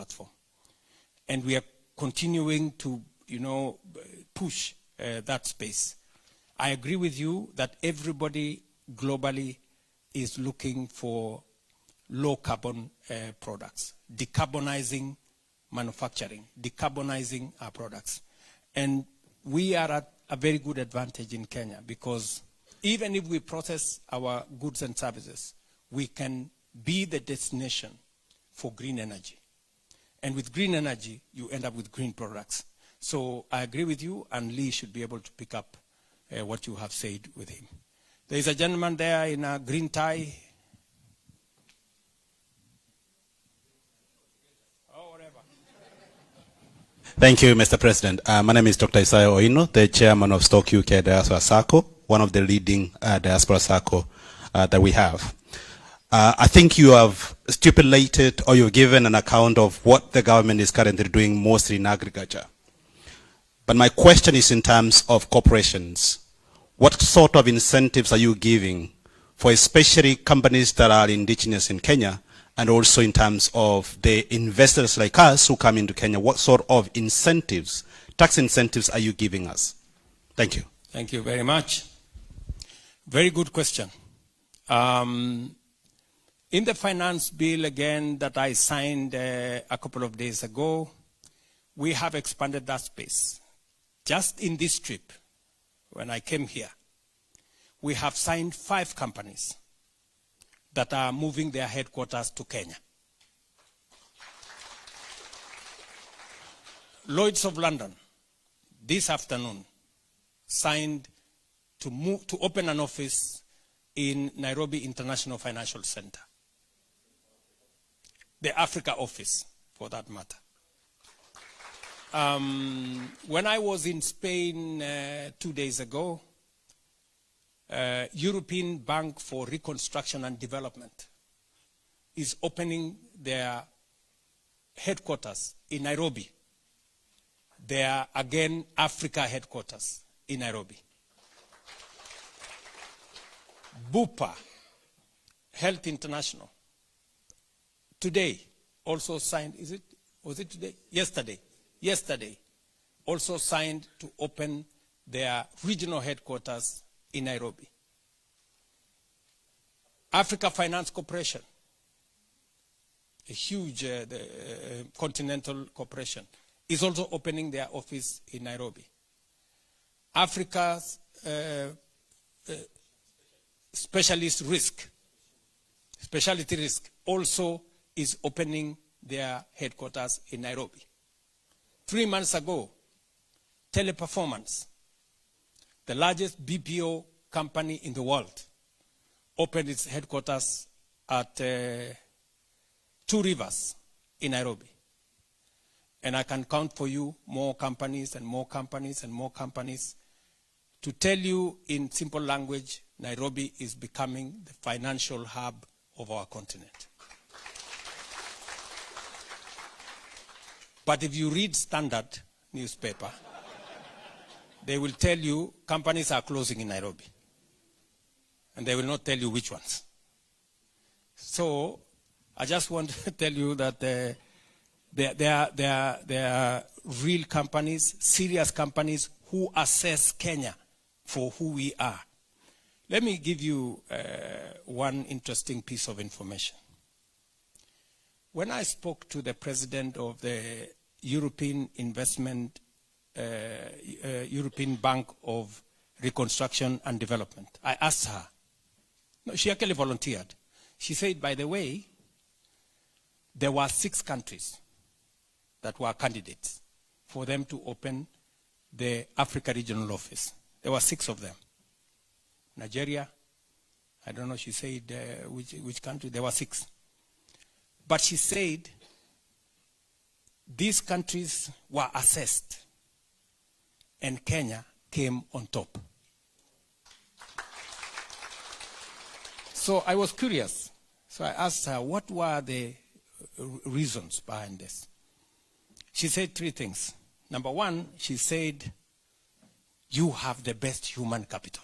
platform. And we are continuing to, push that space. I agree with you that everybody globally is looking for low carbon products, decarbonizing manufacturing, decarbonizing our products. And we are at a very good advantage in Kenya because even if we process our goods and services, we can be the destination for green energy. And with green energy, you end up with green products. So I agree with you, and Lee should be able to pick up what you have said with him. There is a gentleman there in a green tie. Thank you, Mr. President. My name is Dr. Isaiah Oino, the chairman of Stock UK Diaspora Circle, one of the leading diaspora circle that we have. I think you have stipulated or you've given an account of what the government is currently doing mostly in agriculture. But my question is in terms of corporations. What sort of incentives are you giving for especially companies that are indigenous in Kenya, and also in terms of the investors like us who come into Kenya? What sort of incentives, tax incentives, are you giving us? Thank you. Thank you very much. Very good question. In the finance bill, again, that I signed a couple of days ago, we have expanded that space. Just in this trip, when I came here, we have signed 5 companies that are moving their headquarters to Kenya. Lloyd's of London, this afternoon, signed to open an office in Nairobi International Financial Center. The Africa office, for that matter. When I was in Spain 2 days ago, European Bank for Reconstruction and Development is opening their headquarters in Nairobi. Their, again, Africa headquarters in Nairobi. Bupa, Health International, today also signed, was it today? Yesterday, also signed to open their regional headquarters in Nairobi. Africa Finance Corporation, a huge continental corporation, is also opening their office in Nairobi. Africa's specialty risk, also is opening their headquarters in Nairobi. 3 months ago, Teleperformance, the largest BPO company in the world, opened its headquarters at 2 Rivers in Nairobi. And I can count for you more companies and more companies and more companies. To tell you in simple language, Nairobi is becoming the financial hub of our continent. But if you read Standard newspaper, they will tell you companies are closing in Nairobi. And they will not tell you which ones. So I just want to tell you that there are real companies, serious companies who assess Kenya for who we are. Let me give you one interesting piece of information. When I spoke to the president of the European Bank of Reconstruction and Development, I asked her. No, she actually volunteered. She said, by the way, there were 6 countries that were candidates for them to open the Africa Regional Office. There were 6 of them. Nigeria, I don't know, she said which country, there were 6. But she said these countries were assessed and Kenya came on top. So I was curious. So I asked her, what were the reasons behind this? She said 3 things. Number 1, she said, you have the best human capital.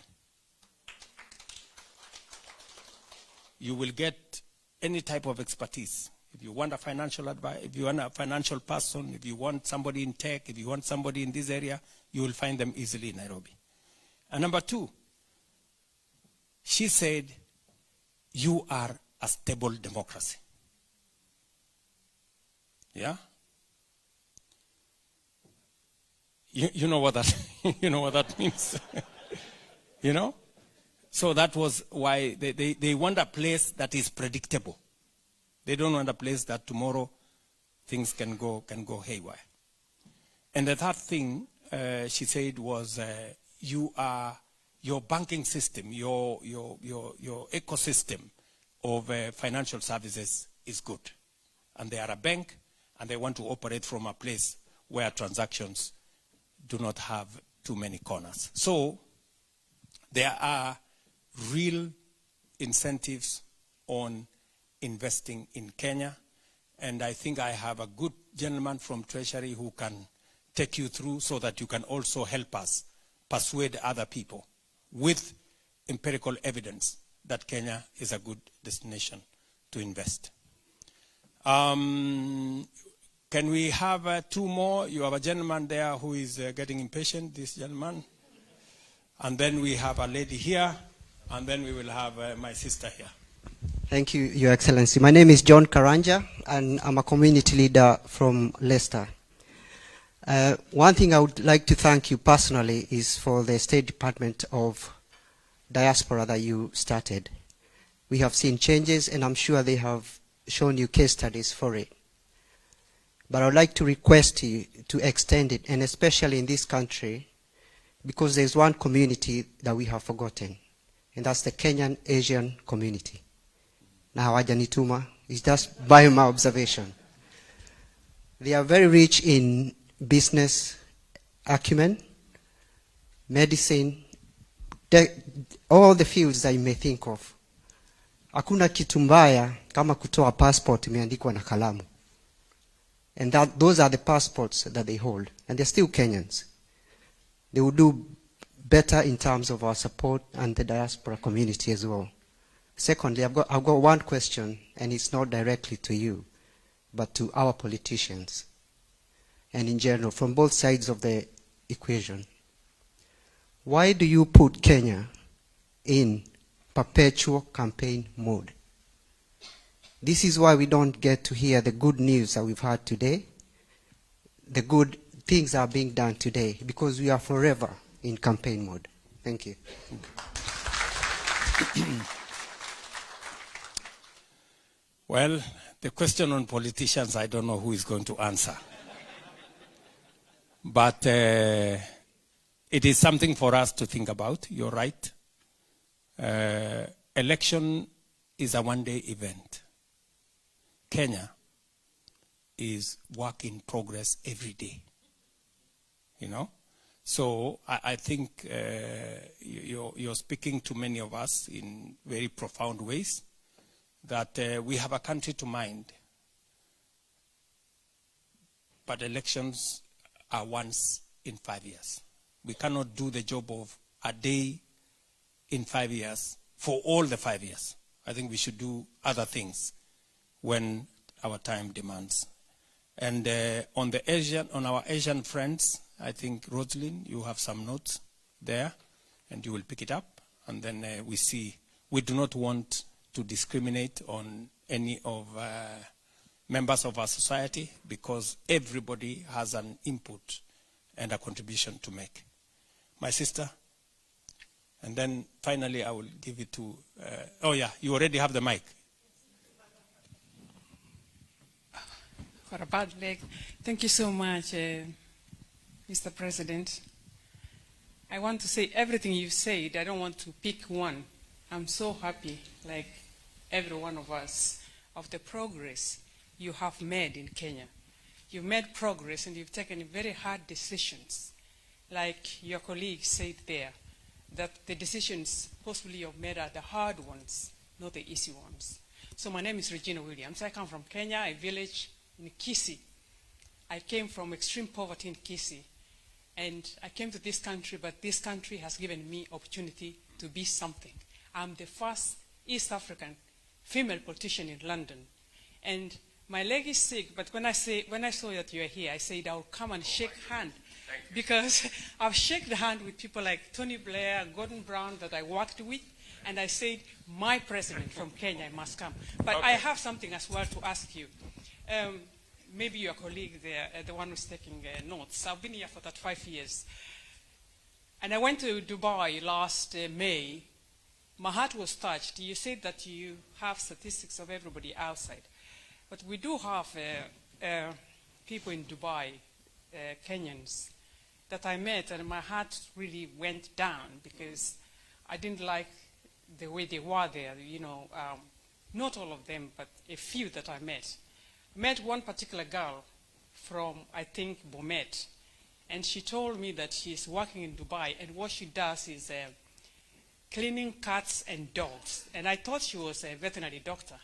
You will get any type of expertise. If you want a financial advice, if you want a financial person, if you want somebody in tech, if you want somebody in this area, you will find them easily in Nairobi. And number two, she said, you are a stable democracy. Yeah? You know what that you know what that means. You know? So that was why they want a place that is predictable. They don't want a place that tomorrow things can go haywire. And the third thing she said was your banking system, your ecosystem of financial services is good. And they are a bank, and they want to operate from a place where transactions do not have too many corners. So there are real incentives on investing in Kenya. And I think I have a good gentleman from Treasury who can take you through so that you can also help us persuade other people with empirical evidence that Kenya is a good destination to invest. Can we have two more? You have a gentleman there who is getting impatient, this gentleman. And then we have a lady here, and then we will have my sister here. Thank you, Your Excellency. My name is John Karanja, and I'm a community leader from Leicester. One thing I would like to thank you personally is for the State Department of Diaspora that you started. We have seen changes, and I'm sure they have shown you case studies for it. But I would like to request you to extend it, and especially in this country, because there's one community that we have forgotten, and that's the Kenyan Asian community. Now, hawajanituma, it's just by my observation. They are very rich in business acumen, medicine, all the fields that you may think of. Hakuna kitu mbaya kama kutoa passport imeandikwa na kalamu. And those are the passports that they hold. And they're still Kenyans. They will do better in terms of our support and the diaspora community as well. Secondly, I've got one question, and it's not directly to you, but to our politicians, and in general, from both sides of the equation. Why do you put Kenya in perpetual campaign mode? This is why we don't get to hear the good news that we've had today, the good things that are being done today, because we are forever in campaign mode. Thank you. Well, the question on politicians, I don't know who is going to answer. But it is something for us to think about. You're right. Election is a one-day event. Kenya is work in progress every day. You know? So I think you're speaking to many of us in very profound ways, that we have a country to mind. But elections are once in 5 years. We cannot do the job of a day in 5 years for all the 5 years. I think we should do other things when our time demands. And on our Asian friends, I think, Rosalind, you have some notes there, and you will pick it up. And then we see, we do not want to discriminate on any of members of our society, because everybody has an input and a contribution to make. My sister, and then finally I will give it to, oh yeah, you already have the mic. For a bad leg. Thank you so much, Mr. President. I want to say everything you said. I don't want to pick one. I'm so happy, like every one of us, of the progress you have made in Kenya. You've made progress, and you've taken very hard decisions. Like your colleague said there, that the decisions possibly you've made are the hard ones, not the easy ones. So my name is Regina Williams. I come from Kenya, a village in Kisii. I came from extreme poverty in Kisii, and I came to this country, but this country has given me opportunity to be something. I'm the first East African female politician in London, and My leg is sick, but when I saw that you are here, I said I'll come and shake hand. Because I've shaken hand with people like Tony Blair, Gordon Brown that I worked with, and I said, my president from Kenya must come. But I have something as well to ask you. Maybe your colleague there, the one who's taking notes. I've been here for 35 years. And I went to Dubai last May. My heart was touched. You said that you have statistics of everybody outside. But we do have people in Dubai, Kenyans, that I met, and my heart really went down because I didn't like the way they were there. You know, not all of them, but a few that I met. I met one particular girl from, I think, Bomet, and she told me that she's working in Dubai, and what she does is cleaning cats and dogs. And I thought she was a veterinary doctor,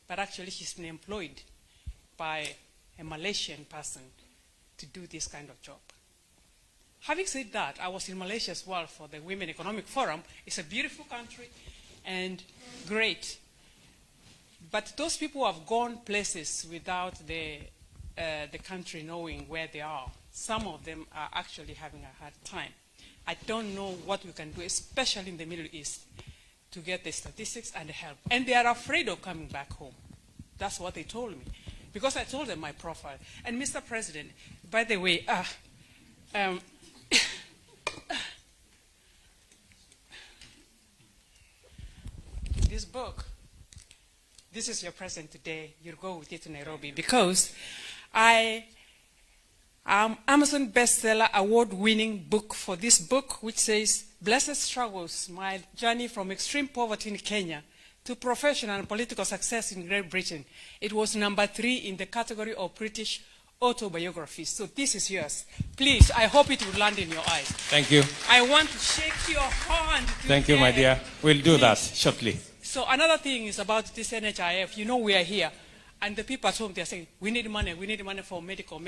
but actually she's been employed by a Malaysian person to do this kind of job. Having said that, I was in Malaysia as well for the Women Economic Forum. It's a beautiful country and great. But those people have gone places without the country knowing where they are. Some of them are actually having a hard time. I don't know what we can do, especially in the Middle East, to get the statistics and the help. And they are afraid of coming back home. That's what they told me. Because I told them my profile. And Mr. President, by the way, this book, this is your present today. You'll go with it to Nairobi. Because Amazon bestseller award-winning book for this book, which says, Blessed Struggles, My Journey from Extreme Poverty in Kenya to Professional and Political Success in Great Britain. It was number 3 in the category of British autobiographies. So this is yours. Please, I hope it will land in your eyes. Thank you. I want to shake your hand. Thank you, my dear. We'll do that shortly. So another thing is about this NHIF. You know we are here, and the people at home, they're saying, we need money for medical.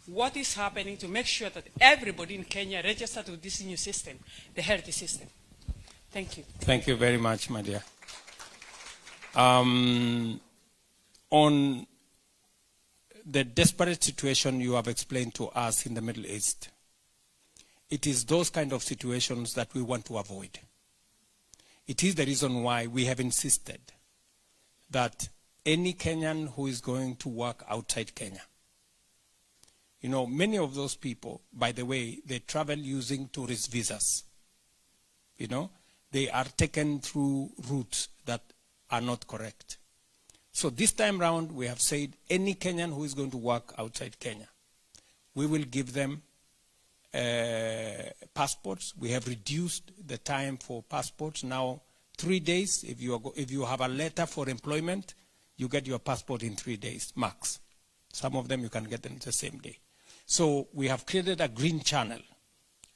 What is happening to make sure that everybody in Kenya registers to this new system, the health system? Thank you. Thank you very much, my dear. On the desperate situation you have explained to us in the Middle East, it is those kind of situations that we want to avoid. It is the reason why we have insisted that any Kenyan who is going to work outside Kenya, you know, many of those people, by the way, they travel using tourist visas. You know, they are taken through routes that are not correct. So this time round, we have said any Kenyan who is going to work outside Kenya, we will give them passports. We have reduced the time for passports. Now, 3 days. If you have a letter for employment, you get your passport in 3 days, max. Some of them you can get them the same day. So we have created a green channel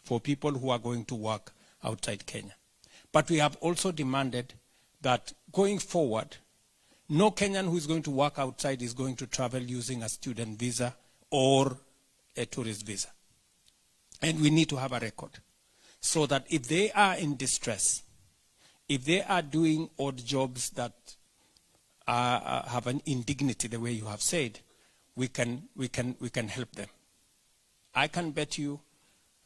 for people who are going to work outside Kenya. But we have also demanded that going forward, no Kenyan who is going to work outside is going to travel using a student visa or a tourist visa. And we need to have a record so that if they are in distress, if they are doing odd jobs that have an indignity, the way you have said, we can help them. I can bet you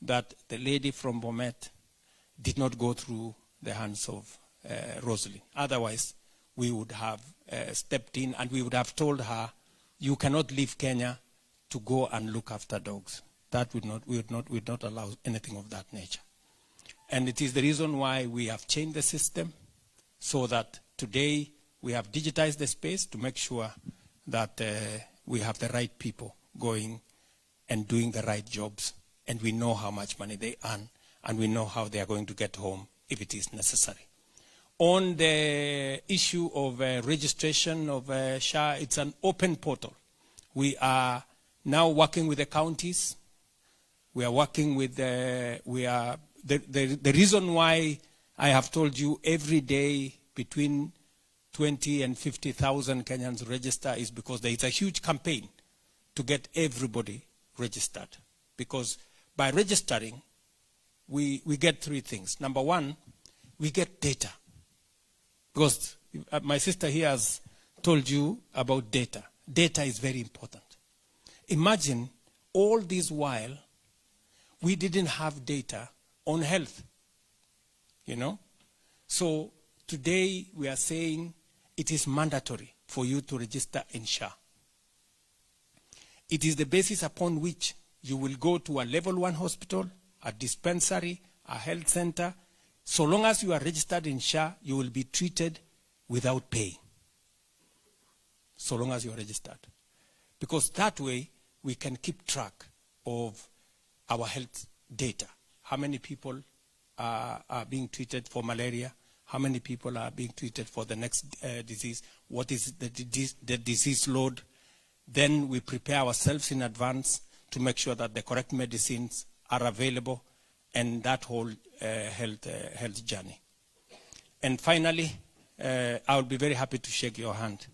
that the lady from Bomet did not go through the hands of Rosalie. Otherwise, we would have stepped in and we would have told her, you cannot leave Kenya to go and look after dogs. That we would not allow anything of that nature. And it is the reason why we have changed the system so that today we have digitized the space to make sure that we have the right people going and doing the right jobs. And we know how much money they earn and we know how they are going to get home if it is necessary. On the issue of registration of SHA, it's an open portal. We are now working with the counties. We are working with the reason why I have told you every day between 20 and 50,000 Kenyans register is because there is a huge campaign to get everybody registered. Because by registering, we get 3 things. Number 1, we get data. Because my sister here has told you about data. data is very important. Imagine all this while we didn't have data on health, you know? So today we are saying it is mandatory for you to register in SHA. It is the basis upon which you will go to a level 1 hospital, a dispensary, a health center. So long as you are registered in SHA, you will be treated without paying. So long as you are registered. Because that way, we can keep track of our health data. How many people are being treated for malaria? How many people are being treated for the next disease? What is the disease load? Then we prepare ourselves in advance to make sure that the correct medicines are available and that whole health journey. And finally, I will be very happy to shake your hand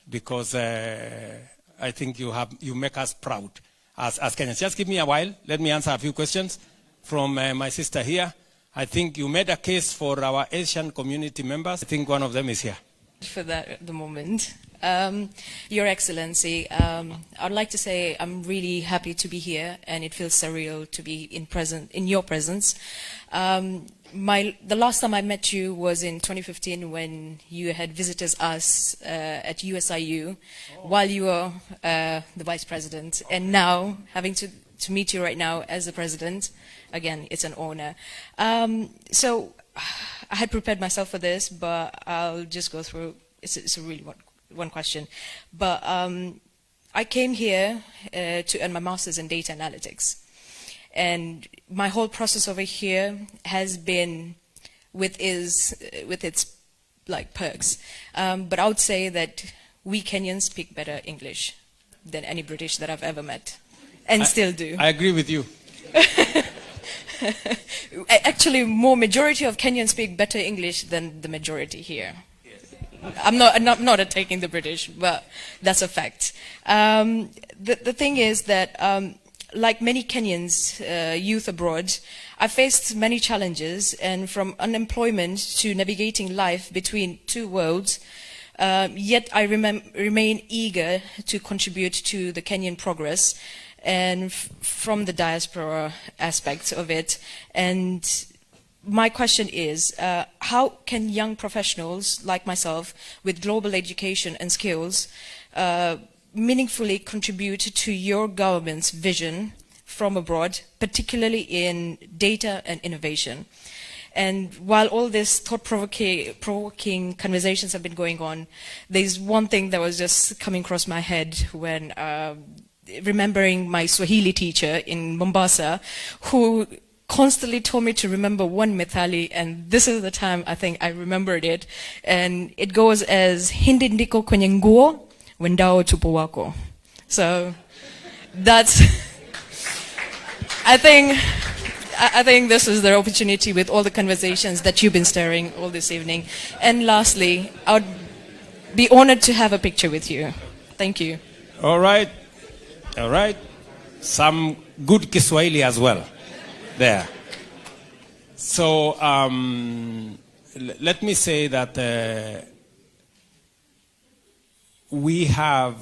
because I think you make us proud as Kenyans. Just give me a while. Let me answer a few questions from my sister here. I think you made a case for our Asian community members. I think one of them is here. For that at the moment. Your Excellency, I'd like to say I'm really happy to be here, and it feels surreal to be in your presence. The last time I met you was in 2015 when you had visited us at USIU while you were the Vice President, and now having to meet you right now as the President, again, it's an honor. So I had prepared myself for this, but I'll just go through. It's a really one question. But I came here to earn my master's in data analytics. And my whole process over here has been with its like perks. But I would say that we Kenyans speak better English than any British that I've ever met, and still do. I agree with you. Actually, majority of Kenyans speak better English than the majority here. I'm not attacking the British, but that's a fact. The thing is that, like many Kenyans, youth abroad, I faced many challenges, and from unemployment to navigating life between two worlds, yet I remain eager to contribute to the Kenyan progress, and from the diaspora aspects of it. And my question is, how can young professionals like myself with global education and skills meaningfully contribute to your government's vision from abroad, particularly in data and innovation? And while all these thought-provoking conversations have been going on, there's one thing that was just coming across my head when remembering my Swahili teacher in Mombasa, who constantly told me to remember one methali, and this is the time I think I remembered it, and it goes as hindi ndiko kwenye nguo wendao tupo wako. So that's I think this is the opportunity with all the conversations that you've been stirring all this evening. And lastly, I would be honored to have a picture with you. Thank you. All right. Some good Kiswahili as well there. So let me say that we have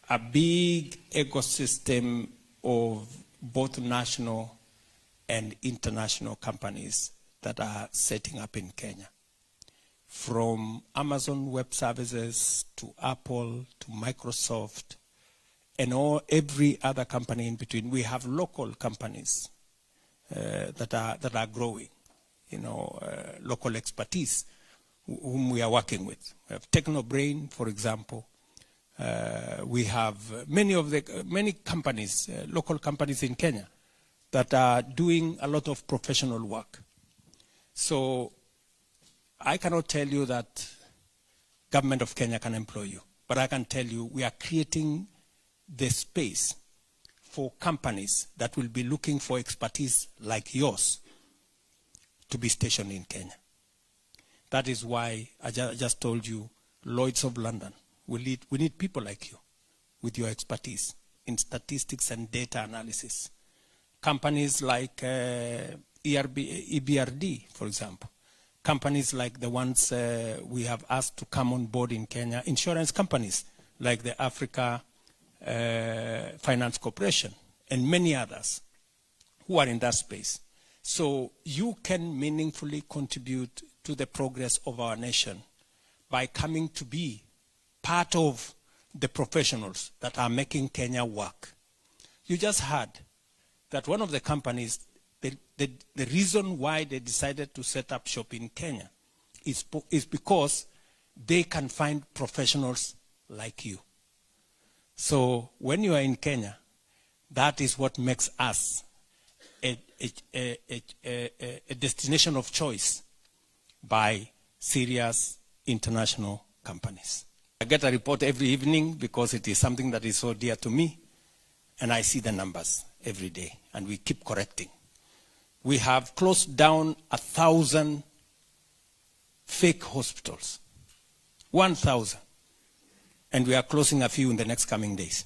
a big ecosystem of both national and international companies that are setting up in Kenya. From Amazon Web Services to Apple to Microsoft and every other company in between. We have local companies that are growing, local expertise whom we are working with. We have Technobrain, for example. We have many companies, local companies in Kenya that are doing a lot of professional work. So I cannot tell you that government of Kenya can employ you, but I can tell you we are creating the space for companies that will be looking for expertise like yours to be stationed in Kenya. That is why I just told you, Lloyd's of London, we need people like you with your expertise in statistics and data analysis. Companies like EBRD, for example. Companies like the ones we have asked to come on board in Kenya. Insurance companies like the Africa Finance Corporation and many others who are in that space. So you can meaningfully contribute to the progress of our nation by coming to be part of the professionals that are making Kenya work. You just heard that one of the companies, the reason why they decided to set up shop in Kenya is because they can find professionals like you. So when you are in Kenya, that is what makes us a destination of choice by serious international companies. I get a report every evening because it is something that is so dear to me, and I see the numbers every day, and we keep correcting. We have closed down 1,000 fake hospitals, 1,000, and we are closing a few in the next coming days,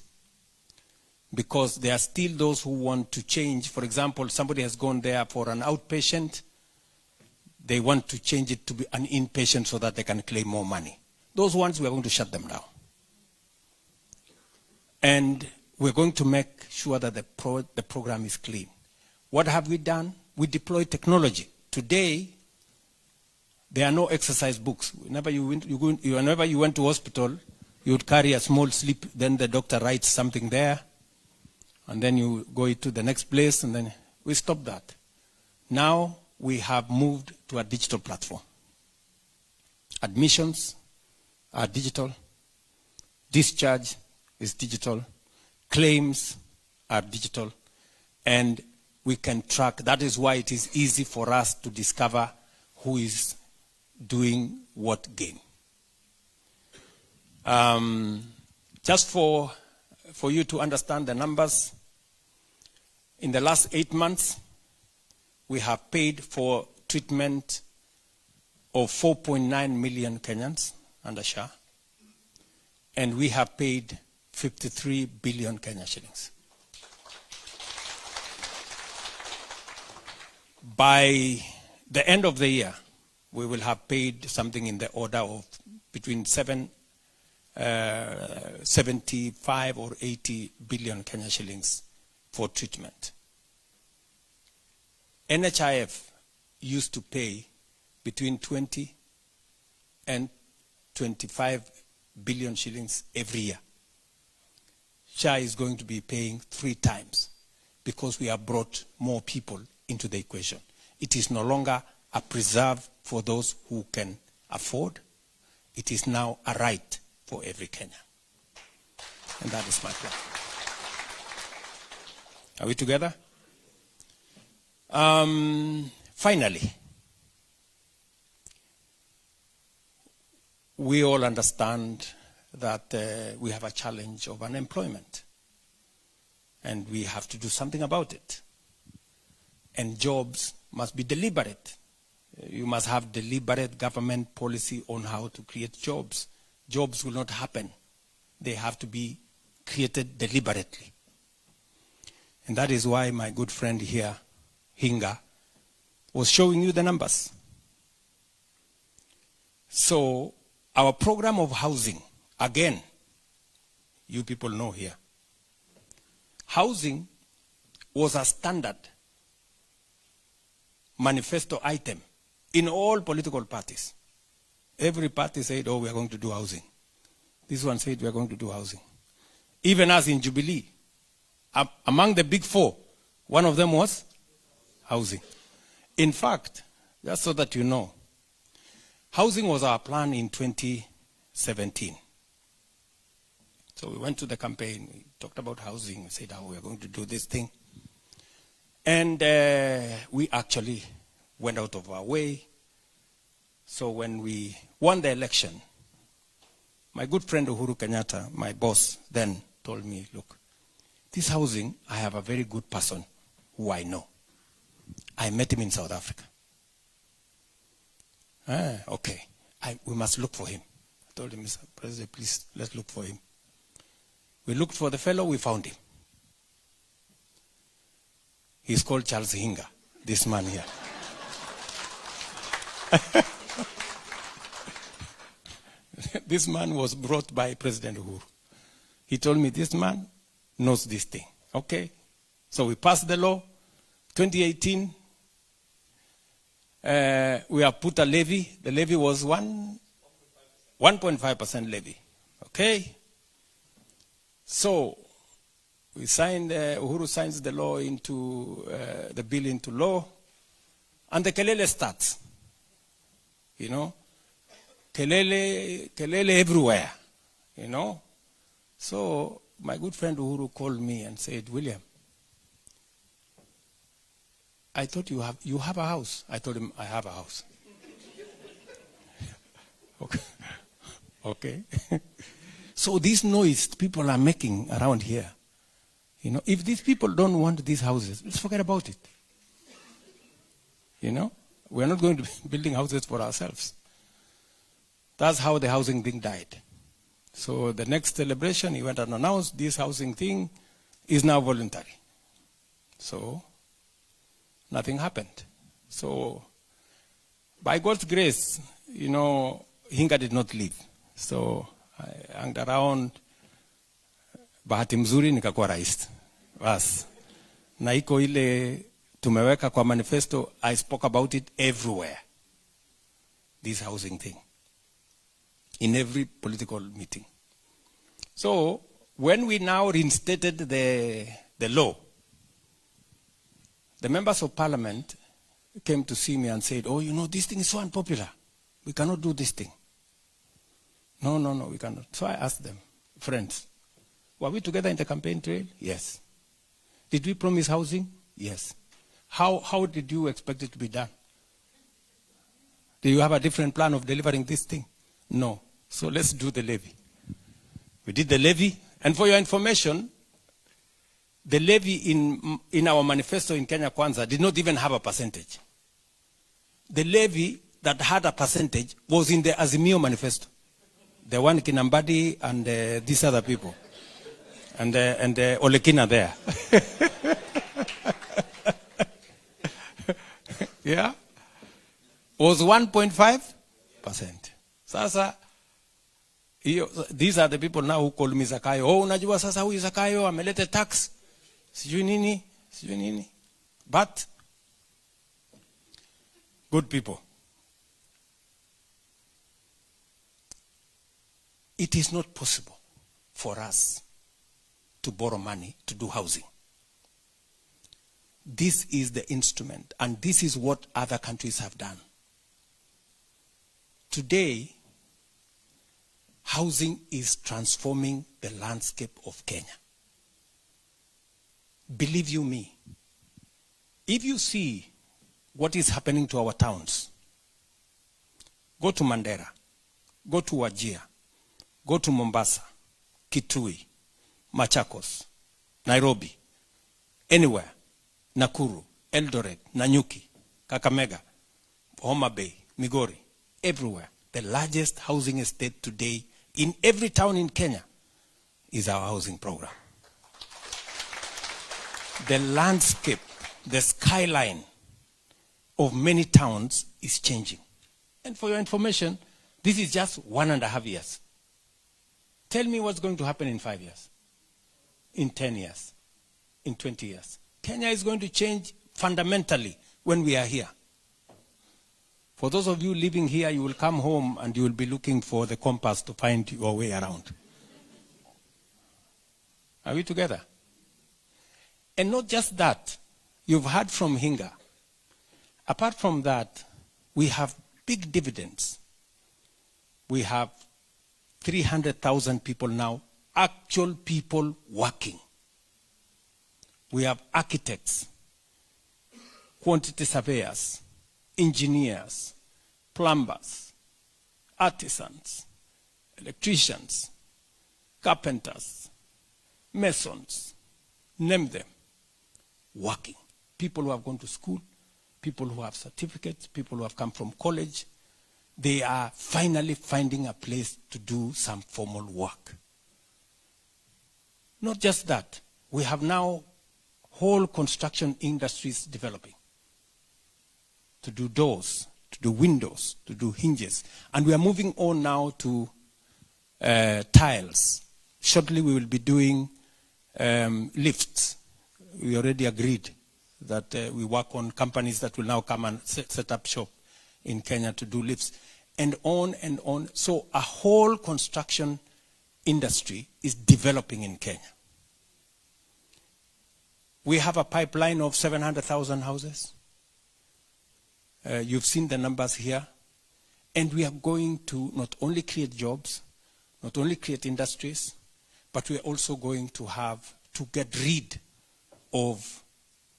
because there are still those who want to change. For example, somebody has gone there for an outpatient. They want to change it to be an inpatient so that they can claim more money. Those ones, we are going to shut them down. And we're going to make sure that the program is clean. What have we done? We deploy technology. Today, there are no exercise books. Whenever you went to hospital, you would carry a small slip, then the doctor writes something there, and then you go to the next place, and then we stop that. Now we have moved to a digital platform. Admissions are digital. Discharge is digital. Claims are digital. And we can track. That is why it is easy for us to discover who is doing what game. Just for you to understand the numbers, in the last 8 months, we have paid for treatment of 4.9 million Kenyans under SHA, and we have paid 53 billion Kenya shillings. By the end of the year, we will have paid something in the order of between 75 or 80 billion Kenya shillings for treatment. NHIF used to pay between 20 and 25 billion shillings every year. SHA is going to be paying 3 times because we have brought more people into the equation. It is no longer a preserve for those who can afford. It is now a right for every Kenyan. And that is my plan. Are we together? Finally, we all understand that we have a challenge of unemployment, and we have to do something about it. And jobs must be deliberate. You must have deliberate government policy on how to create jobs. Jobs will not happen. They have to be created deliberately. And that is why my good friend here, Hinga, was showing you the numbers. So our program of housing, again, you people know here, housing was a standard manifesto item in all political parties. Every party said, oh, we are going to do housing. This one said, we are going to do housing. Even as in Jubilee, among the big 4, one of them was housing. In fact, just so that you know, housing was our plan in 2017. So we went to the campaign, we talked about housing, we said, oh, we are going to do this thing. And we actually went out of our way. So when we won the election, my good friend Uhuru Kenyatta, my boss, then told me, look, this housing, I have a very good person who I know. I met him in South Africa. Okay, we must look for him. I told him, Mr. President, please, let's look for him. We looked for the fellow, we found him. He's called Charles Hinga, this man here. This man was brought by President Uhuru. He told me, this man knows this thing. Okay? So we passed the law. 2018, we have put a levy. The levy was 1.5% levy. Okay? So we signed, Uhuru signs the law into, the bill into law, and the kelele starts. You know? Kelele everywhere. You know? So my good friend Uhuru called me and said, William, I thought you have a house. I told him, I have a house. Okay. Okay. So this noise people are making around here, you know, if these people don't want these houses, let's forget about it. You know, we're not going to be building houses for ourselves. That's how the housing thing died. So the next celebration, he went and announced this housing thing is now voluntary. So nothing happened. So by God's grace, you know, Hinga did not leave. So I hung around, bahati mzuri nikakuwa rais. Bas. Na iko ile tumeweka kwa manifesto, I spoke about it everywhere. This housing thing. In every political meeting. So when we now reinstated the law, the members of parliament came to see me and said, oh, you know, this thing is so unpopular. We cannot do this thing. No, we cannot. So I asked them, friends, were we together in the campaign trail? Yes. Did we promise housing? Yes. How did you expect it to be done? Do you have a different plan of delivering this thing? No. So let's do the levy. We did the levy. And for your information, the levy in our manifesto in Kenya Kwanza did not even have a percentage. The levy that had a percentage was in the Azimio manifesto. The one Kinambadi and these other people. And Olekina there. Yeah? Was 1.5%. Sasa, these are the people now who call me Zakayo. Oh, unajua sasa huyu Zakayo amelete tax. Sijui nini. But, good people, it is not possible for us to borrow money to do housing. This is the instrument, and this is what other countries have done. Today, housing is transforming the landscape of Kenya. Believe you me, if you see what is happening to our towns, go to Mandera, go to Wajir, go to Mombasa, Kitui, Machakos, Nairobi, anywhere, Nakuru, Eldoret, Nanyuki, Kakamega, Homa Bay, Migori, everywhere. The largest housing estate today in every town in Kenya is our housing program. The landscape, the skyline of many towns is changing. And for your information, this is just 1.5 years. Tell me what's going to happen in 5 years, in 10 years, in 20 years. Kenya is going to change fundamentally when we are here. For those of you living here, you will come home and you will be looking for the compass to find your way around. Are we together? And not just that, you've heard from Hinga. Apart from that, we have big dividends. We have 300,000 people now, actual people working. We have architects, quantity surveyors, engineers, plumbers, artisans, electricians, carpenters, masons, name them, working. People who have gone to school, people who have certificates, people who have come from college, they are finally finding a place to do some formal work. Not just that, we have now whole construction industries developing to do doors, to do windows, to do hinges. And we are moving on now to tiles, shortly we will be doing lifts. We already agreed that we work on companies that will now come and set up shop in Kenya to do lifts, and on and on. So a whole construction industry is developing in Kenya. We have a pipeline of 700,000 houses. You've seen the numbers here. And we are going to not only create jobs, not only create industries, but we are also going to have to get rid of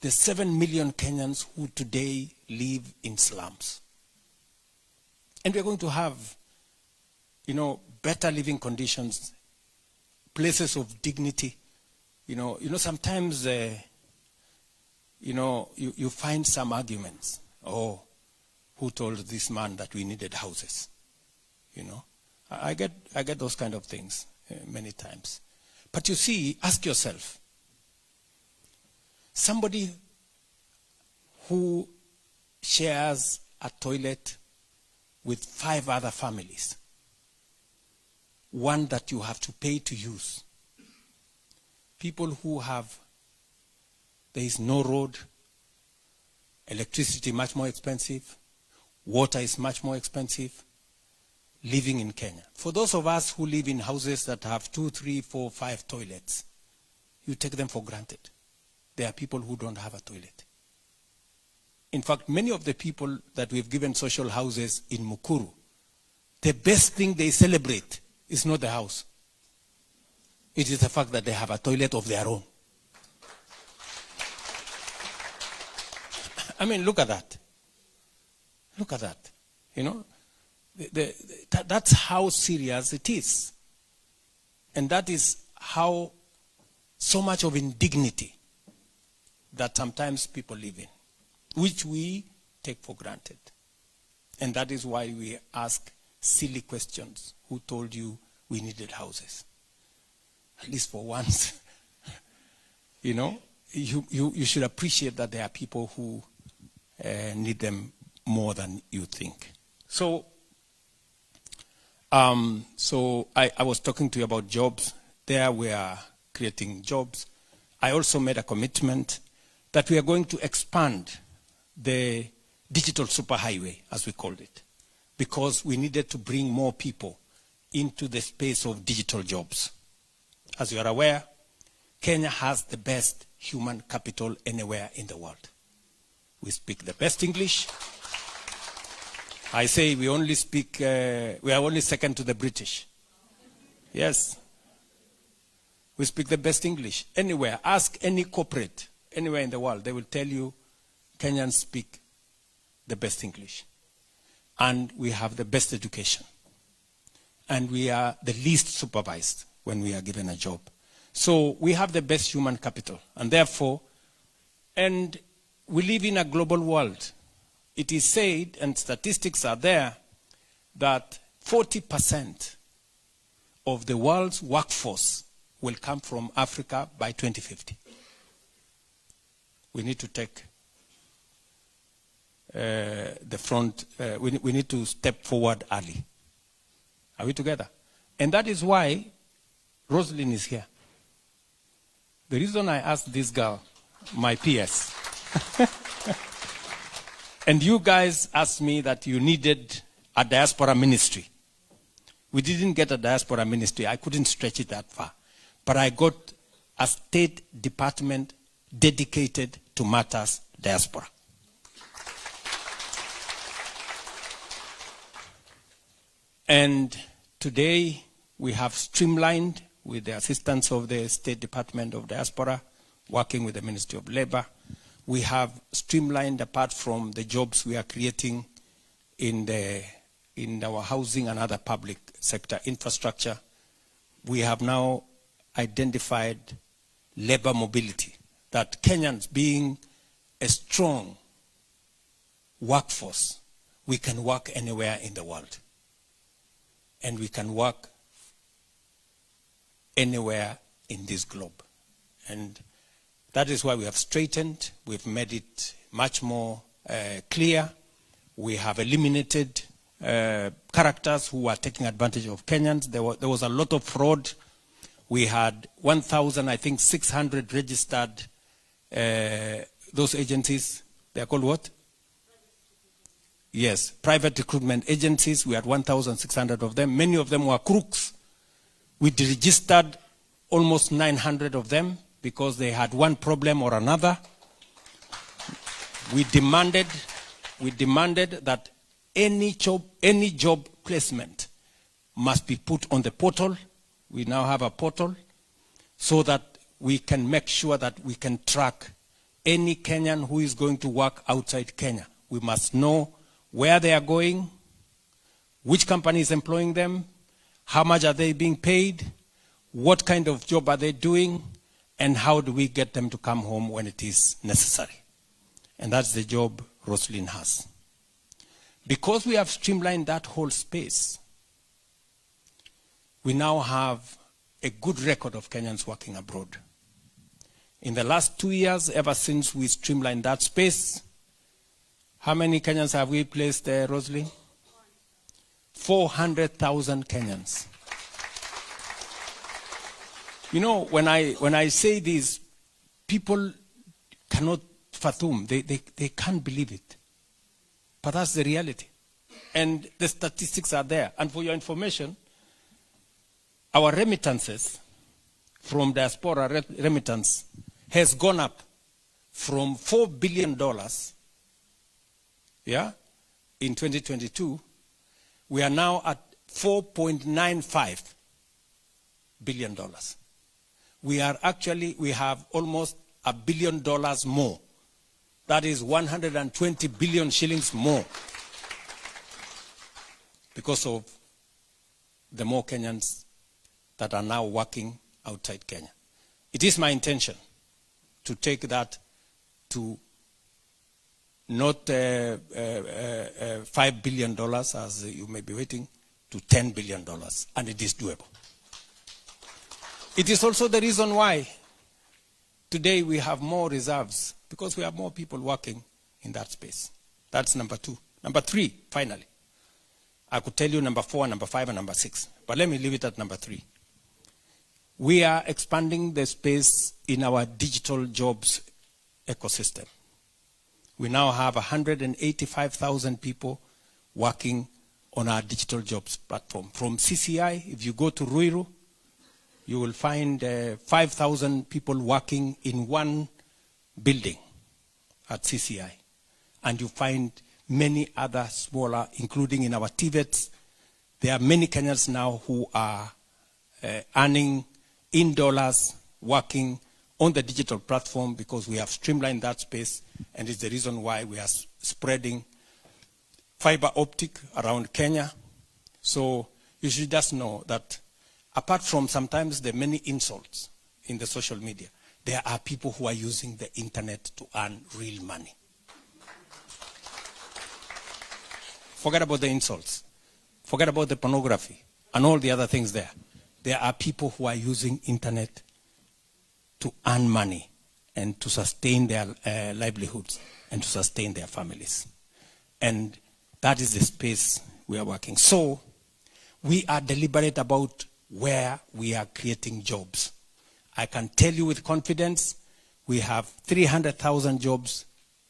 the 7 million Kenyans who today live in slums. And we are going to have, better living conditions, places of dignity. Sometimes, you find some arguments. Oh, who told this man that we needed houses? I get those kind of things many times. But you see, ask yourself, somebody who shares a toilet with 5 other families, one that you have to pay to use, people who there is no road, electricity much more expensive, water is much more expensive, living in Kenya. For those of us who live in houses that have 2, 3, 4, 5 toilets, you take them for granted. There are people who don't have a toilet. In fact, many of the people that we've given social houses in Mukuru, the best thing they celebrate is not the house. It is the fact that they have a toilet of their own. I mean, look at that. Look at that. That's how serious it is. And that is how so much of indignity that sometimes people live in, which we take for granted. And that is why we ask silly questions. Who told you we needed houses? At least for once. You should appreciate that there are people who need them more than you think. So I was talking to you about jobs. There we are creating jobs. I also made a commitment that we are going to expand the digital superhighway, as we called it, because we needed to bring more people into the space of digital jobs. As you are aware, Kenya has the best human capital anywhere in the world. We speak the best English. I say we are only second to the British. Yes. We speak the best English. Anywhere, ask any corporate, anywhere in the world, they will tell you Kenyans speak the best English. And we have the best education. And we are the least supervised when we are given a job. So we have the best human capital. And therefore, and we live in a global world. It is said, and statistics are there, that 40% of the world's workforce will come from Africa by 2050. We need to take the front, we need to step forward early. Are we together? And that is why Rosalyn is here. The reason I asked this girl, my PS, and you guys asked me that you needed a diaspora ministry. We didn't get a diaspora ministry. I couldn't stretch it that far. But I got a state department dedicated to matters diaspora. And today we have streamlined, with the assistance of the State Department of Diaspora, working with the Ministry of Labor, we have streamlined, apart from the jobs we are creating in our housing and other public sector infrastructure, we have now identified labor mobility, that Kenyans, being a strong workforce, we can work anywhere in the world. And we can work anywhere in this globe. And that is why we have straightened, we've made it much more clear. We have eliminated characters who are taking advantage of Kenyans. There was a lot of fraud We had 1,000, I think, 600 registered, those agencies. They are called what? Yes, private recruitment agencies. We had 1,600 of them. Many of them were crooks. We registered almost 900 of them because they had one problem or another. We demanded that any job placement must be put on the portal. We now have a portal so that we can make sure that we can track any Kenyan who is going to work outside Kenya. We must know where they are going, which company is employing them, how much are they being paid, what kind of job are they doing, and how do we get them to come home when it is necessary. And that's the job Roslyn has. Because we have streamlined that whole space, we now have a good record of Kenyans working abroad. In the last 2 years, ever since we streamlined that space, how many Kenyans have we placed there, Rosalie? 400,000 Kenyans. You know, when I say this, people cannot fathom. They can't believe it. But that's the reality. And the statistics are there. And for your information, our remittances from Diaspora remittance has gone up from $4 billion in 2022. We are now at $4.95 billion. We have almost $1 billion more. That is 120 billion shillings more because of the more Kenyans that are now working outside Kenya. It is my intention to take that to not $5 billion, as you may be waiting, to $10 billion, and it is doable. It is also the reason why today we have more reserves, because we have more people working in that space. That's number 2. Number 3, finally. I could tell you number 4, number 5, and number 6, but let me leave it at number 3. We are expanding the space in our digital jobs ecosystem. We now have 185,000 people working on our digital jobs platform. From CCI, if you go to Ruiru, you will find 5,000 people working in one building at CCI. And you find many other smaller, including in our TVETs. There are many Kenyans now who are earning in dollars, working on the digital platform because we have streamlined that space, and it's the reason why we are spreading fiber optic around Kenya. So you should just know that apart from sometimes the many insults in the social media, there are people who are using the internet to earn real money. Forget about the insults. Forget about the pornography and all the other things there. There are people who are using internet to earn money and to sustain their livelihoods and to sustain their families. And that is the space we are working. So we are deliberate about where we are creating jobs. I can tell you with confidence, we have 300,000 jobs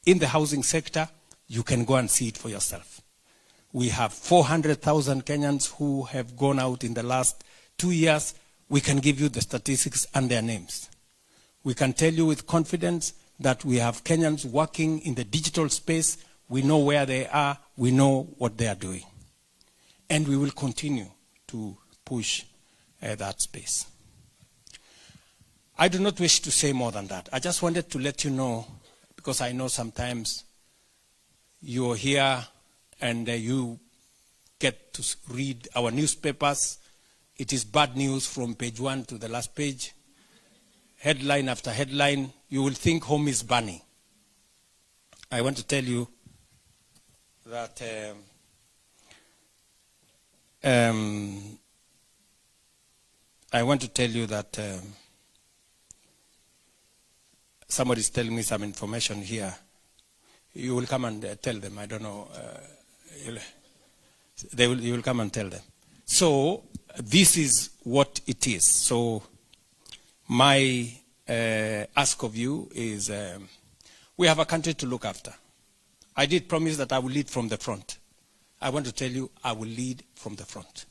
in the housing sector. You can go and see it for yourself. We have 400,000 Kenyans who have gone out in the last 2 years. We can give you the statistics and their names. We can tell you with confidence that we have Kenyans working in the digital space. We know where they are. We know what they are doing. And we will continue to push that space. I do not wish to say more than that. I just wanted to let you know, because I know sometimes you're here and you get to read our newspapers. It is bad news from page 1 to the last page. Headline after headline, you will think home is burning. I want to tell you that somebody's telling me some information here. You will come and tell them. I don't know. You will come and tell them. So this is what it is. So my ask of you is we have a country to look after. I did promise that I will lead from the front. I want to tell you, I will lead from the front.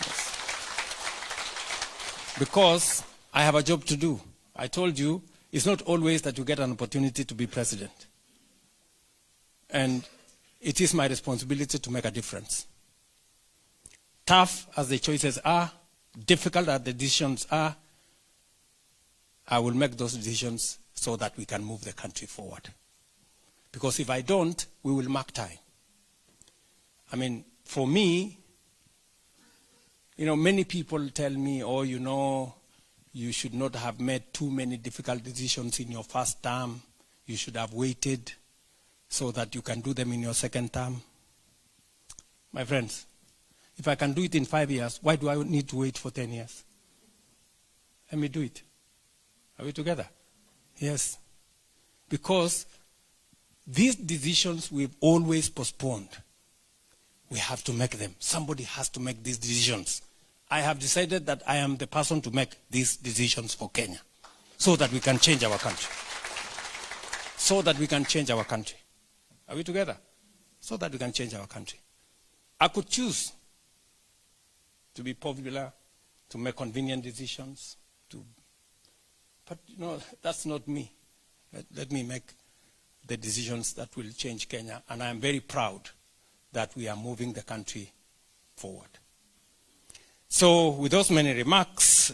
Yes. Because I have a job to do. I told you, it's not always that you get an opportunity to be president. And it is my responsibility to make a difference. Tough as the choices are, difficult as the decisions are, I will make those decisions so that we can move the country forward. Because if I don't, we will mark time. I mean, for me, you know, many people tell me, oh, you know, you should not have made too many difficult decisions in your first term. You should have waited so that you can do them in your second term. My friends, if I can do it in 5 years, why do I need to wait for 10 years? Let me do it. Are we together? Yes. Because these decisions we've always postponed. We have to make them. Somebody has to make these decisions. I have decided that I am the person to make these decisions for Kenya so that we can change our country. So that we can change our country. Are we together? So that we can change our country. I could choose to be popular, to make convenient decisions, but you know, that's not me. Let me make the decisions that will change Kenya, and I am very proud that we are moving the country forward. So with those many remarks,